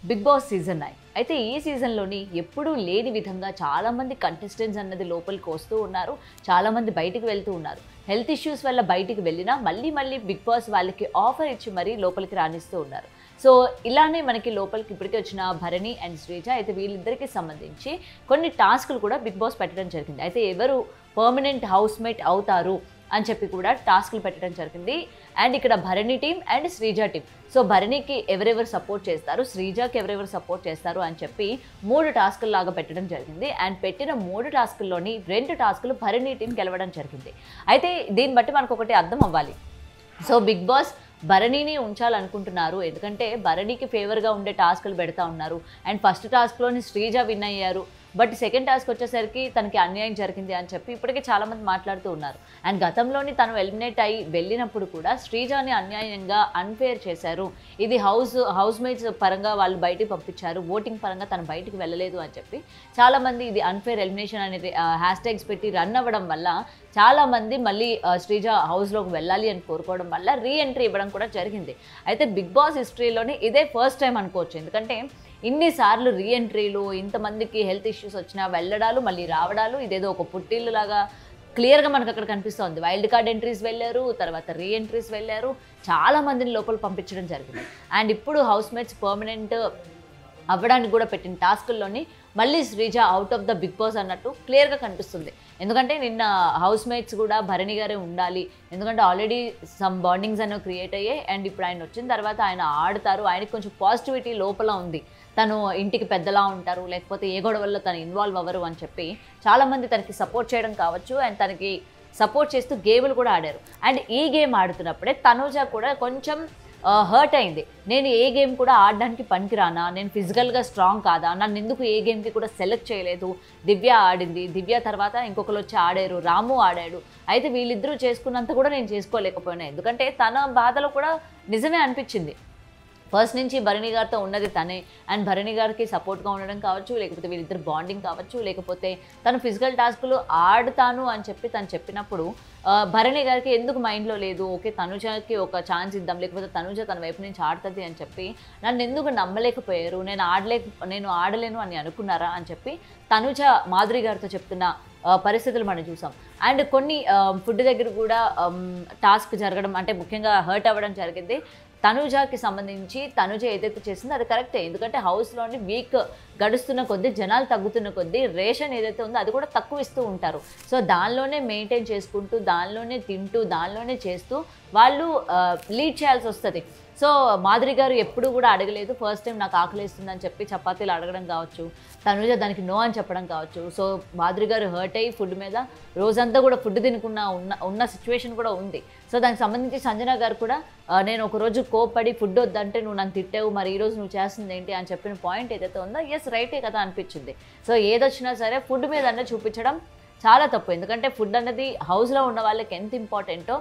Big boss season 9 అయితే ఈ సీజన్లోని ఎప్పుడూ లేని విధంగా చాలామంది కంటెస్టెంట్స్ అన్నది లోపలికి వస్తూ ఉన్నారు. చాలామంది బయటికి వెళ్తూ ఉన్నారు. హెల్త్ ఇష్యూస్ వల్ల బయటికి వెళ్ళినా మళ్ళీ బిగ్ బాస్ వాళ్ళకి ఆఫర్ ఇచ్చి మరీ లోపలికి రాణిస్తూ ఉన్నారు. సో ఇలానే మనకి లోపలికి ఇప్పటికే వచ్చిన భరణి అండ్ శ్రీజ అయితే వీళ్ళిద్దరికి సంబంధించి కొన్ని టాస్కులు కూడా బిగ్ బాస్ పెట్టడం జరిగింది. అయితే ఎవరు పర్మనెంట్ హౌస్మేట్ అవుతారు అని చెప్పి కూడా టాస్కులు పెట్టడం జరిగింది. అండ్ ఇక్కడ Bharani team and Sreeja team. So భరణికి ఎవరెవరు సపోర్ట్ చేస్తారు, శ్రీజకి ఎవరెవరు సపోర్ట్ చేస్తారు అని చెప్పి 3 టాస్కులు లాగా పెట్టడం జరిగింది. అండ్ పెట్టిన 3 టాస్కుల్లోని 2 టాస్కులు భరణి టీం గెలవడం జరిగింది. అయితే దీన్ని బట్టి మనకు ఒకటి అర్థం అవ్వాలి. సో బిగ్ బాస్ భరణిని ఉంచాలనుకుంటున్నారు, ఎందుకంటే భరణికి ఫేవర్గా ఉండే టాస్కులు పెడతా ఉన్నారు. అండ్ ఫస్ట్ టాస్క్లోని శ్రీజ విన్ అయ్యారు, బట్ సెకండ్ టాస్క్ వచ్చేసరికి తనకి అన్యాయం జరిగింది అని చెప్పి ఇప్పటికే చాలామంది మాట్లాడుతూ ఉన్నారు. అండ్ గతంలోని తను ఎలిమినేట్ అయ్యి వెళ్ళినప్పుడు కూడా శ్రీజాని అన్యాయంగా అన్ఫేర్ చేశారు. ఇది హౌస్ మేట్స్ పరంగా వాళ్ళు బయటికి పంపించారు, ఓటింగ్ పరంగా తను బయటికి వెళ్ళలేదు అని చెప్పి చాలామంది ఇది అన్ఫేర్ ఎలిమినేషన్ అనేది హ్యాష్ట్యాగ్స్ పెట్టి రన్ అవ్వడం వల్ల చాలామంది మళ్ళీ శ్రీజ హౌస్లోకి వెళ్ళాలి అని కోరుకోవడం వల్ల రీఎంట్రీ ఇవ్వడం కూడా జరిగింది. అయితే బిగ్ బాస్ హిస్టరీలోనే ఇదే ఫస్ట్ టైం అనుకోవచ్చు, ఎందుకంటే ఇన్నిసార్లు రీఎంట్రీలు, ఇంతమందికి హెల్త్ ఇష్యూస్ వచ్చినా వెళ్ళడాలు మళ్ళీ రావడాలు, ఇదేదో ఒక పుట్టిల్లు లాగా క్లియర్గా మనకు అక్కడ కనిపిస్తుంది. వైల్డ్ కార్డ్ ఎంట్రీస్ వెళ్ళారు, తర్వాత రీఎంట్రీస్ వెళ్ళారు, చాలామందిని లోపల పంపించడం జరిగింది. అండ్ ఇప్పుడు హౌస్ మేట్స్ పర్మనెంట్ అవ్వడానికి కూడా పెట్టిన టాస్కుల్లోని మళ్ళీ Sreeja out of the Bigg Boss అన్నట్టు క్లియర్గా కనిపిస్తుంది. ఎందుకంటే నిన్న హౌస్ మేట్స్ కూడా భరణి గారే ఉండాలి, ఎందుకంటే ఆల్రెడీ సమ్ బాండింగ్స్ అనేవి క్రియేట్ అయ్యాయి. అండ్ ఇప్పుడు ఆయన వచ్చిన తర్వాత ఆయన ఆడతారు, ఆయనకి కొంచెం పాజిటివిటీ లోపల ఉంది, తను ఇంటికి పెద్దలా ఉంటారు, లేకపోతే ఏ గొడవల్లో తను ఇన్వాల్వ్ అవ్వరు అని చెప్పి చాలామంది తనకి సపోర్ట్ చేయడం కావచ్చు, అండ్ తనకి సపోర్ట్ చేస్తూ గేమ్లు కూడా ఆడారు. అండ్ ఈ గేమ్ ఆడుతున్నప్పుడే తనుజ కూడా కొంచెం హర్ట్ అయింది. నేను ఏ గేమ్ కూడా ఆడడానికి పనికిరానా, నేను ఫిజికల్గా స్ట్రాంగ్ కాదా, నన్ను ఎందుకు ఏ గేమ్కి కూడా సెలెక్ట్ చేయలేదు. దివ్య ఆడింది, దివ్య తర్వాత ఇంకొకరు వచ్చి ఆడారు, రాము ఆడాడు. అయితే వీళ్ళిద్దరూ చేసుకున్నంత కూడా నేను చేసుకోలేకపోయినా, ఎందుకంటే తన బాధలో కూడా నిజమే అనిపించింది. ఫస్ట్ నుంచి భరణి గారితో ఉన్నది తనే, అండ్ భరణి గారికి సపోర్ట్గా ఉండడం కావచ్చు, లేకపోతే వీళ్ళిద్దరు బాండింగ్ కావచ్చు, లేకపోతే తను ఫిజికల్ టాస్కులు ఆడుతాను అని చెప్పి తను చెప్పినప్పుడు భరణి గారికి ఎందుకు మైండ్లో లేదు, ఓకే తనుజకి ఒక ఛాన్స్ ఇద్దాం, లేకపోతే తనుజ తన వైపు నుంచి ఆడుతుంది అని చెప్పి నన్ను ఎందుకు నమ్మలేకపోయారు, నేను ఆడలేను అని అనుకున్నారా అని చెప్పి తనుజ మాధురి గారితో చెప్తున్న పరిస్థితులు మనం చూసాం. అండ్ కొన్ని ఫుడ్ దగ్గర కూడా టాస్క్ జరగడం, అంటే ముఖ్యంగా హర్ట్ అవ్వడం జరిగింది. తనుజకి సంబంధించి తనుజ ఏదైతే చేసిందో అది కరెక్టే, ఎందుకంటే హౌస్లోని వీక్ గడుస్తున్న కొద్దీ, జనాలు తగ్గుతున్న కొద్దీ రేషన్ ఏదైతే ఉందో అది కూడా తక్కువ ఇస్తూ ఉంటారు. సో దానిలోనే మెయింటైన్ చేసుకుంటూ, దానిలోనే తింటూ, దానిలోనే చేస్తూ వాళ్ళు లీడ్ చేయాల్సి వస్తుంది. సో మాధురి గారు ఎప్పుడు కూడా అడగలేదు, ఫస్ట్ టైం నాకు ఆకలిస్తుందని చెప్పి చపాతీలు అడగడం కావచ్చు, తనుజ దానికి నో అని చెప్పడం కావచ్చు. సో మాధురి గారు హర్ట్ అయ్యి ఫుడ్ మీద రోజంతా కూడా ఫుడ్ తినకుండా ఉన్న సిచ్యువేషన్ కూడా ఉంది. సో దానికి సంబంధించి సంజన గారు కూడా నేను ఒకరోజు కోప్పడి ఫుడ్ వద్దంటే నువ్వు నన్ను తిట్టావు, మరి ఈరోజు నువ్వు చేస్తుంది ఏంటి అని చెప్పిన పాయింట్ ఏదైతే ఉందో ఎస్ రైటే కదా అనిపించింది. సో ఏదొచ్చినా సరే ఫుడ్ మీద అన్నది చూపించడం చాలా తప్పు, ఎందుకంటే ఫుడ్ అన్నది హౌస్లో ఉన్న వాళ్ళకి ఎంత ఇంపార్టెంటో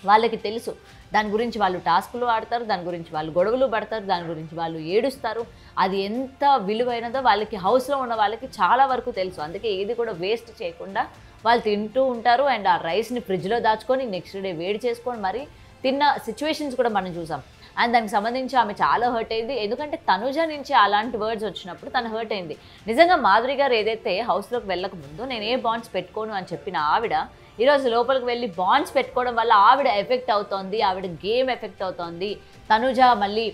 వాళ్ళకి తెలుసు. దాని గురించి వాళ్ళు టాస్కులు ఆడతారు, దాని గురించి వాళ్ళు గొడవలు పడతారు, దాని గురించి వాళ్ళు ఏడుస్తారు. అది ఎంత విలువైనదో వాళ్ళకి హౌస్లో ఉన్న వాళ్ళకి చాలా వరకు తెలుసు. అందుకే ఏది కూడా వేస్ట్ చేయకుండా వాళ్ళు తింటూ ఉంటారు. అండ్ ఆ రైస్ని ఫ్రిడ్జ్లో దాచుకొని నెక్స్ట్ డే వేడి చేసుకొని మరి తిన్న సిచ్యువేషన్స్ కూడా మనం చూసాం. అండ్ దానికి సంబంధించి ఆమె చాలా హర్ట్ అయింది, ఎందుకంటే తనుజ నుంచి అలాంటి వర్డ్స్ వచ్చినప్పుడు తను హర్ట్ అయింది. నిజంగా మాధురి గారు ఏదైతే హౌస్లోకి వెళ్ళక ముందు నేను ఏ బాండ్స్ పెట్టుకోను అని చెప్పిన ఆవిడ ఈరోజు లోపలికి వెళ్ళి బాండ్స్ పెట్టుకోవడం వల్ల ఆవిడ ఎఫెక్ట్ అవుతోంది, ఆవిడ గేమ్ ఎఫెక్ట్ అవుతోంది. తనుజ మళ్ళీ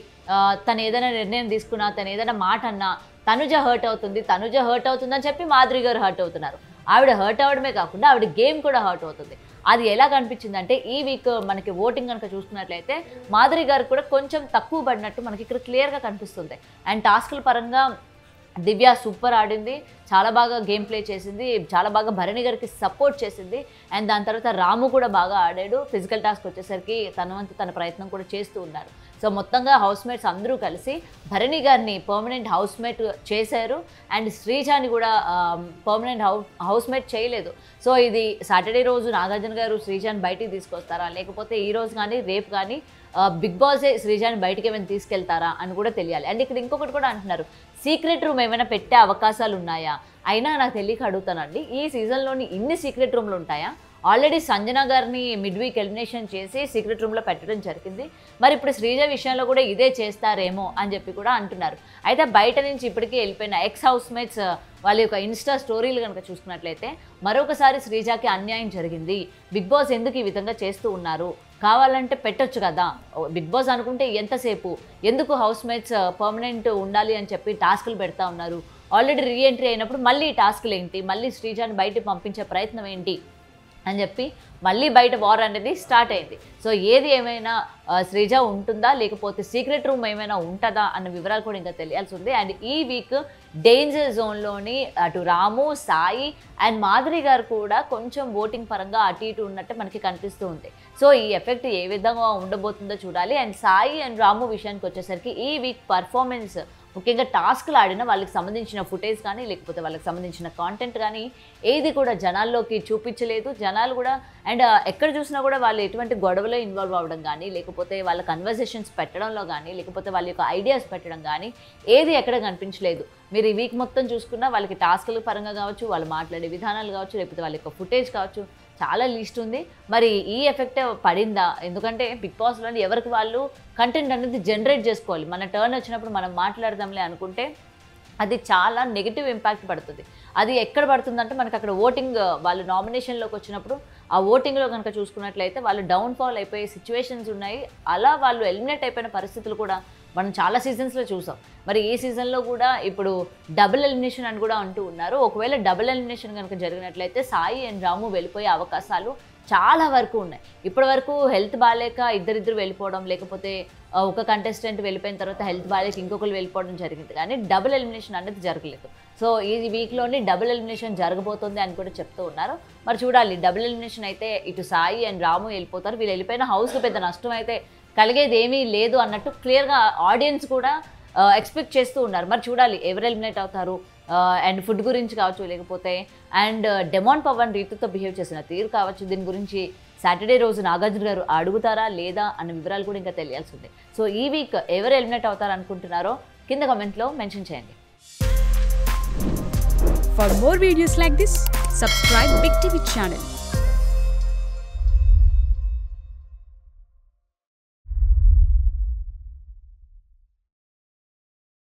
తను ఏదైనా నిర్ణయం తీసుకున్నా, తను ఏదైనా మాట అన్నా తనుజ హర్ట్ అవుతుందని చెప్పి మాధురి గారు హర్ట్ అవుతున్నారు. ఆవిడ హర్ట్ అవ్వడమే కాకుండా ఆవిడ గేమ్ కూడా హర్ట్ అవుతుంది. అది ఎలా కనిపించిందంటే ఈ వీక్ మనకి ఓటింగ్ కనుక చూసుకున్నట్లయితే మాధురి గారు కూడా కొంచెం తక్కువ పడినట్టు మనకి ఇక్కడ క్లియర్గా కనిపిస్తుంది. అండ్ టాస్కుల పరంగా దివ్య సూపర్ ఆడింది, చాలా బాగా గేమ్ ప్లే చేసింది, చాలా బాగా భరణి గారికి సపోర్ట్ చేసింది. అండ్ దాని తర్వాత రాము కూడా బాగా ఆడాడు. ఫిజికల్ టాస్క్ వచ్చేసరికి తన ప్రయత్నం కూడా చేస్తూ ఉన్నారు. సో మొత్తంగా హౌస్ మేట్స్ అందరూ కలిసి భరణి గారిని పర్మనెంట్ హౌస్ మేట్ చేశారు. అండ్ శ్రీజాని కూడా పర్మనెంట్ హౌస్ మేట్ చేయలేదు. సో ఇది సాటర్డే రోజు నాగార్జున గారు శ్రీజాని బయటికి తీసుకొస్తారా, లేకపోతే ఈ రోజు కానీ రేపు కానీ బిగ్ బాసే శ్రీజాని బయటికి ఏమైనా తీసుకెళ్తారా అని కూడా తెలియాలి. అండ్ ఇక్కడ ఇంకొకటి కూడా అంటున్నారు, సీక్రెట్ రూమ్ ఏమైనా పెట్టే అవకాశాలు ఉన్నాయా? అయినా నాకు తెలియక అడుగుతానండి, ఈ సీజన్లోని ఇన్ని సీక్రెట్ రూమ్లు ఉంటాయా? ఆల్రెడీ సంజన గారిని మిడ్ వీక్ ఎలిమినేషన్ చేసి సీక్రెట్ రూమ్లో పెట్టడం జరిగింది. మరి ఇప్పుడు శ్రీజ విషయంలో కూడా ఇదే చేస్తారేమో అని చెప్పి కూడా అంటున్నారు. అయితే బయట నుంచి ఇప్పటికీ వెళ్ళిపోయిన ఎక్స్ హౌస్మేట్స్ వాళ్ళ యొక్క ఇన్స్టా స్టోరీలు కనుక చూసుకున్నట్లయితే మరొకసారి శ్రీజాకి అన్యాయం జరిగింది, బిగ్ బాస్ ఎందుకు ఈ విధంగా చేస్తూ ఉన్నారు, కావాలంటే పెట్టొచ్చు కదా, బిగ్ బాస్ అనుకుంటే ఎంతసేపు, ఎందుకు హౌస్మేట్స్ పర్మనెంట్ ఉండాలి అని చెప్పి టాస్కులు పెడతా ఉన్నారు, ఆల్రెడీ రీఎంట్రీ అయినప్పుడు మళ్ళీ టాస్కులు ఏంటి, మళ్ళీ శ్రీజాని బయటకు పంపించే ప్రయత్నం ఏంటి అని చెప్పి మళ్ళీ బయట వార్ అనేది స్టార్ట్ అయింది. సో ఏది ఏమైనా శ్రీజ ఉంటుందా లేకపోతే సీక్రెట్ రూమ్ ఏమైనా ఉంటుందా అన్న వివరాలు కూడా ఇంకా తెలియాల్సి ఉంది. అండ్ ఈ వీక్ డేంజర్ జోన్లోని అటు రాము, సాయి అండ్ మాధురి గారు కూడా కొంచెం ఓటింగ్ పరంగా అటు ఇటు ఉన్నట్టు మనకి కనిపిస్తూ ఉంది. సో ఈ ఎఫెక్ట్ ఏ విధంగా ఉండబోతుందో చూడాలి. అండ్ సాయి అండ్ రాము విషయానికి వచ్చేసరికి ఈ వీక్ పర్ఫార్మెన్స్ ముఖ్యంగా టాస్క్లు ఆడిన వాళ్ళకి సంబంధించిన ఫుటేజ్ కానీ లేకపోతే వాళ్ళకి సంబంధించిన కాంటెంట్ కానీ ఏది కూడా జనాల్లోకి చూపించలేదు. జనాలు కూడా అండ్ ఎక్కడ చూసినా కూడా వాళ్ళు ఎటువంటి గొడవలో ఇన్వాల్వ్ అవ్వడం కానీ లేకపోతే వాళ్ళ కన్వర్సేషన్స్ పెట్టడంలో కానీ లేకపోతే వాళ్ళ యొక్క ఐడియాస్ పెట్టడం కానీ ఏది ఎక్కడ కనిపించలేదు. మీరు ఈ వీక్ మొత్తం చూసుకున్నా వాళ్ళకి టాస్కుల పరంగా కావచ్చు, వాళ్ళు మాట్లాడే విధానాలు కావచ్చు, లేకపోతే వాళ్ళ యొక్క ఫుటేజ్ కావచ్చు, చాలా లిస్ట్ ఉంది. మరి ఈ ఎఫెక్ట్ పడిందా? ఎందుకంటే బిగ్ బాస్లోని ఎవరికి వాళ్ళు కంటెంట్ అనేది జనరేట్ చేసుకోవాలి. మన టర్న్ వచ్చినప్పుడు మనం మాట్లాడదాంలే అనుకుంటే అది చాలా నెగిటివ్ ఇంపాక్ట్ పడుతుంది. అది ఎక్కడ పడుతుందంటే మనకు అక్కడ ఓటింగ్ వాళ్ళు నామినేషన్లోకి వచ్చినప్పుడు ఆ ఓటింగ్లో కనుక చూసుకున్నట్లయితే వాళ్ళు డౌన్ఫాల్ అయిపోయే సిచ్యువేషన్స్ ఉన్నాయి. అలా వాళ్ళు ఎలిమినేట్ అయిపోయిన పరిస్థితులు కూడా మనం చాలా సీజన్స్లో చూసాం. మరి ఈ సీజన్లో కూడా ఇప్పుడు డబుల్ ఎలిమినేషన్ అని కూడా అంటూ ఉన్నారు. ఒకవేళ డబుల్ ఎలిమినేషన్ కనుక జరిగినట్లయితే సాయి అండ్ రాము వెళ్ళిపోయే అవకాశాలు చాలా వరకు ఉన్నాయి. ఇప్పటి వరకు హెల్త్ బాగాలేక ఇద్దరిద్దరు వెళ్ళిపోవడం లేకపోతే ఒక కంటెస్టెంట్ వెళ్ళిపోయిన తర్వాత హెల్త్ బాగాలేక ఇంకొకరు వెళ్ళిపోవడం జరిగింది, కానీ డబుల్ ఎలిమినేషన్ అనేది జరగలేదు. సో ఈ వీక్లోని డబుల్ ఎలిమినేషన్ జరగబోతుంది అని కూడా చెప్తూ ఉన్నారు. మరి చూడాలి, డబుల్ ఎలిమినేషన్ అయితే ఇటు సాయి అండ్ రాము వెళ్ళిపోతారు. వీళ్ళు వెళ్ళిపోయిన హౌస్కి పెద్ద నష్టం అయితే కలిగేది ఏమీ లేదు అన్నట్టు క్లియర్గా ఆడియన్స్ కూడా ఎక్స్పెక్ట్ చేస్తూ ఉన్నారు. మరి చూడాలి ఎవరు ఎలిమినేట్ అవుతారు. అండ్ ఫుడ్ గురించి కావచ్చు లేకపోతే అండ్ డెమాన్ పవన్ రీతుతో బిహేవ్ చేసిన తీరు కావచ్చు, దీని గురించి సాటర్డే రోజు నాగార్జున గారు అడుగుతారా లేదా అన్న వివరాలు కూడా ఇంకా తెలియాల్సి ఉంది. సో ఈ వీక్ ఎవరు ఎలిమినేట్ అవుతారు అనుకుంటున్నారో కింద కామెంట్లో మెన్షన్ చేయండి. For more videos like this, subscribe Big TV channel.